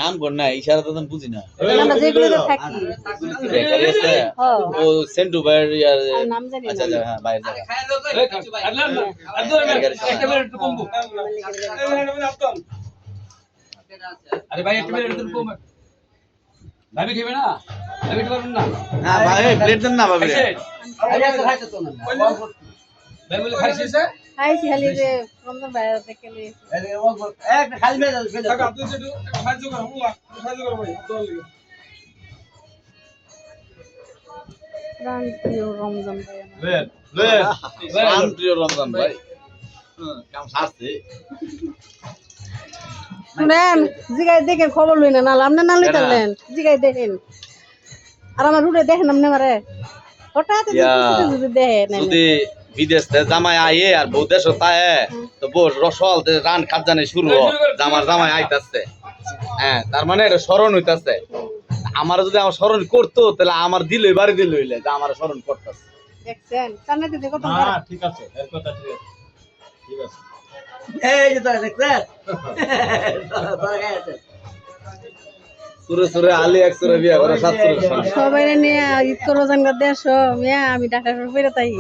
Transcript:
নাম কর না ইশারা তো বুঝি না ও সেন্টু ভাইয়ের আচ্ছা আচ্ছা হ্যাঁ বাইরে আরে ভাই একটু একটু কম ভাবি খেবে না ভাবি পারবেন না না ভাই প্লেট দেন না ভাবি আরে তো খাইতে তো না ভাই বলে খাইছিস খাইছি খালি যে রমজান ভাই দেখে লি একটা খালি মেয়ে যাবে টাকা তুই সেটা সাহায্য কর হুলা সাহায্য কর ভাই চল প্রান্তীয় রমজান ভাই প্রান্তীয় রমজান ভাই কাম সারছে শুনেন জিগাই দেখেন খবর লই না না আপনি না লইতেন জিগাই দেখেন আর আমার রুটে দেখেন আপনি আমারে হঠাৎ যদি দেখেন যদি বিদেশ থেকে জামাই আয়ে আর বউ দেশ তায়ে তো বউ রসল রান খাত জানে শুরু জামার জামাই আইতাছে হ্যাঁ তার মানে এটা স্মরণ হইতাছে আমার যদি আমার স্মরণ করতো তাহলে আমার দিল বাড়ি দিল হইলে যে আমার স্মরণ করতেছে দেখছেন সামনে দিকে কত হ্যাঁ ঠিক আছে এর কথা ঠিক আছে ঠিক আছে এই যে তোরা দেখছেন তোরা গেছে সুরে সুরে আলী এক সুরে বিয়া করে সাত সুরে সবাই নিয়ে ঈদ করবো জানগা দেশ মিয়া আমি ঢাকা করে তাই